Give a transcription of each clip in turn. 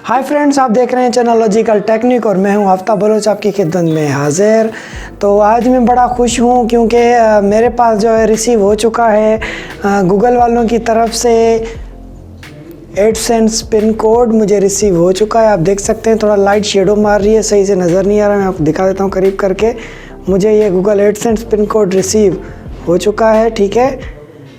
Hi friends, आप देख रहे हैं चैनल लॉजिकल टेक्निक और मैं हूं आफ्ताब बलोच आपकी खिदमत में हाजिर। तो आज मैं बड़ा खुश हूं क्योंकि मेरे पास जो है रिसीव हो चुका है गूगल वालों की तरफ से एडसेंस पिन कोड मुझे रिसीव हो चुका है। आप देख सकते हैं थोड़ा लाइट शेडो मार रही है, सही से नज़र नहीं आ रहा। मैं आपको दिखा देता हूँ करीब करके। मुझे ये Google AdSense pin code receive हो चुका है, ठीक है।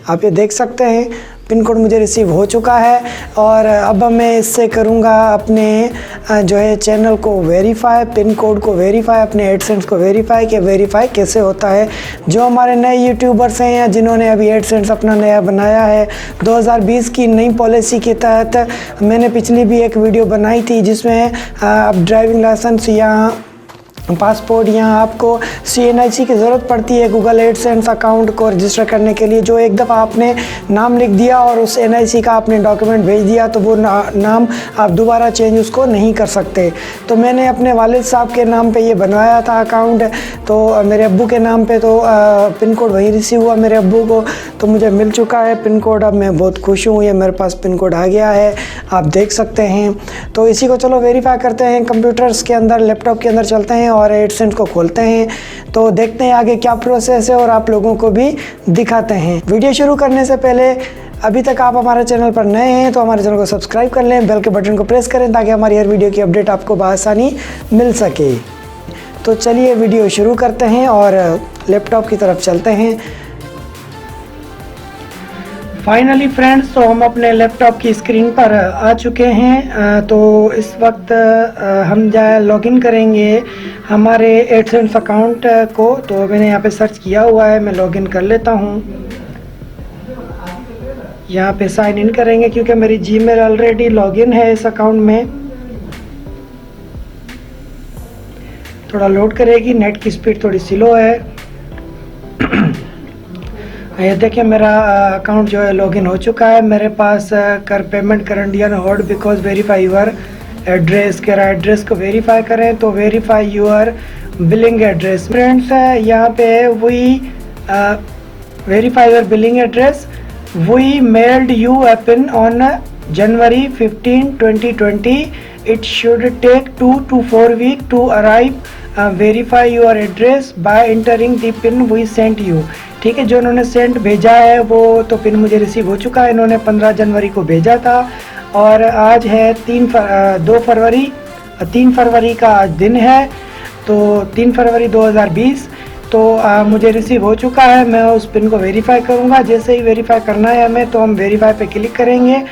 आप ये देख सकते हैं पिन कोड मुझे रिसीव हो चुका है और अब मैं इससे करूँगा अपने जो है चैनल को वेरीफाई, पिन कोड को वेरीफाई, अपने एडसेंस को वेरीफाई कि वेरीफाई कैसे होता है। जो हमारे नए यूट्यूबर्स हैं या जिन्होंने अभी एडसेंस अपना नया बनाया है 2020 की नई पॉलिसी के तहत मैंने पिछली भी एक वीडियो बनाई थी जिसमें अब ड्राइविंग लाइसेंस या पासपोर्ट यहाँ आपको CNIC की ज़रूरत पड़ती है गूगल एडसेंस अकाउंट को रजिस्टर करने के लिए। जो एक दफ़ा आपने नाम लिख दिया और उस NIC का आपने डॉक्यूमेंट भेज दिया तो वो नाम आप दोबारा चेंज उसको नहीं कर सकते। तो मैंने अपने वालिद साहब के नाम पे ये बनवाया था अकाउंट, तो मेरे अब्बू के नाम पे तो पिन कोड वहीं रिसीव हुआ मेरे अब्बू को, तो मुझे मिल चुका है पिन कोड। अब मैं बहुत खुश हूँ, ये मेरे पास पिन कोड आ गया है, आप देख सकते हैं। तो इसी को चलो वेरीफाई करते हैं। कंप्यूटर्स के अंदर, लैपटॉप के अंदर चलते हैं और एडसेंस को खोलते हैं, तो देखते हैं आगे क्या प्रोसेस है और आप लोगों को भी दिखाते हैं। वीडियो शुरू करने से पहले अभी तक आप हमारे चैनल पर नए हैं तो हमारे चैनल को सब्सक्राइब कर लें, बेल के बटन को प्रेस करें ताकि हमारी हर वीडियो की अपडेट आपको बआसानी मिल सके। तो चलिए वीडियो शुरू करते हैं और लैपटॉप की तरफ चलते हैं। फाइनली फ्रेंड्स, तो हम अपने लैपटॉप की स्क्रीन पर आ चुके हैं। तो इस वक्त हम लॉगिन करेंगे हमारे एडसेंस अकाउंट को। तो मैंने यहाँ पे सर्च किया हुआ है, मैं लॉगिन कर लेता हूँ। यहाँ पे साइन इन करेंगे क्योंकि मेरी जीमेल ऑलरेडी लॉगिन है इस अकाउंट में। थोड़ा लोड करेगी, नेट की स्पीड थोड़ी स्लो है। ये देखिए मेरा अकाउंट जो है लॉगिन हो चुका है। मेरे पास कर पेमेंट कर Indian hold because verify your address कह रहा है। एड्रेस को वेरीफाई करें तो verify your billing address. Friends यहाँ पे we verify your billing address, we mailed you a pin on January 15, 2020. It should take 2 to 4 weeks to arrive. Verify your address by entering the PIN we sent you. ठीक है, जो इन्होंने send भेजा है वो तो पिन मुझे receive हो चुका है। इन्होंने 15 जनवरी को भेजा था और आज है 3 फरवरी का आज दिन है, तो 3 फरवरी 2020। तो मुझे रिसीव हो चुका है। मैं उस पिन को वेरीफाई करूंगा। जैसे ही वेरीफाई करना है हमें तो हम वेरीफाई पे क्लिक करेंगे।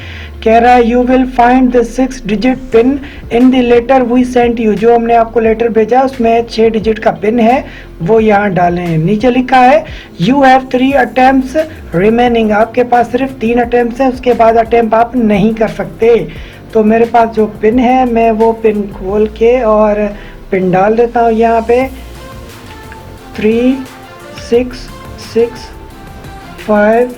कह रहा है you will find the 6 digit pin in the letter we sent you. जो हमने आपको लेटर भेजा उसमें 6 डिजिट का पिन है, वो यहाँ डालें। नीचे लिखा है यू हैव 3 अटेम्प्ट्स रिमेनिंग। आपके पास सिर्फ 3 अटेम्प्ट्स हैं, उसके बाद अटेम्प्ट आप नहीं कर सकते। तो मेरे पास जो पिन है मैं वो पिन खोल के और पिन डाल देता हूँ यहाँ पे 3 6 6 5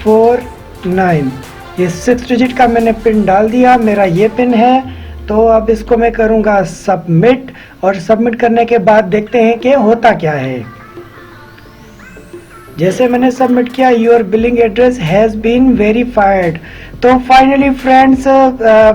4 9। ये 6 डिजिट का मैंने पिन डाल दिया, मेरा ये पिन है। तो अब इसको मैं करूँगा सबमिट और सबमिट करने के बाद देखते हैं कि होता क्या है। जैसे मैंने सबमिट किया your billing address has been verified. तो फाइनली फ्रेंड्स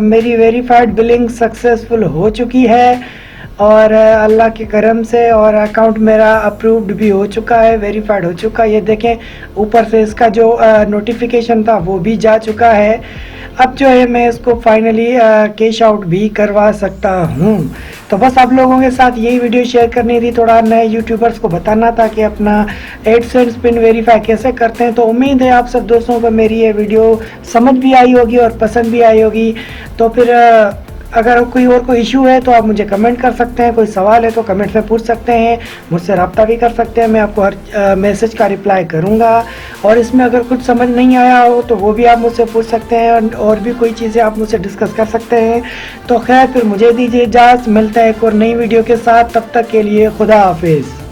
मेरी वेरीफाइड बिलिंग सक्सेसफुल हो चुकी है और अल्लाह के करम से, और अकाउंट मेरा अप्रूव्ड भी हो चुका है, वेरीफाइड हो चुका है। ये देखें ऊपर से इसका जो नोटिफिकेशन था वो भी जा चुका है। अब जो है मैं इसको फाइनली कैश आउट भी करवा सकता हूँ। तो बस आप लोगों के साथ यही वीडियो शेयर करनी थी, थोड़ा नए यूट्यूबर्स को बताना था कि अपना एडसेंस पिन वेरीफाई कैसे करते हैं। तो उम्मीद है आप सब दोस्तों को मेरी ये वीडियो समझ भी आई होगी और पसंद भी आई होगी। तो फिर अगर कोई इशू है तो आप मुझे कमेंट कर सकते हैं, कोई सवाल है तो कमेंट में पूछ सकते हैं, मुझसे रब्ता भी कर सकते हैं। मैं आपको हर मैसेज का रिप्लाई करूंगा। और इसमें अगर कुछ समझ नहीं आया हो तो वो भी आप मुझसे पूछ सकते हैं और भी कोई चीज़ें आप मुझसे डिस्कस कर सकते हैं। तो खैर फिर मुझे दीजिए इजाज़त, मिलते हैं एक और नई वीडियो के साथ। तब तक के लिए खुदा हाफिज़।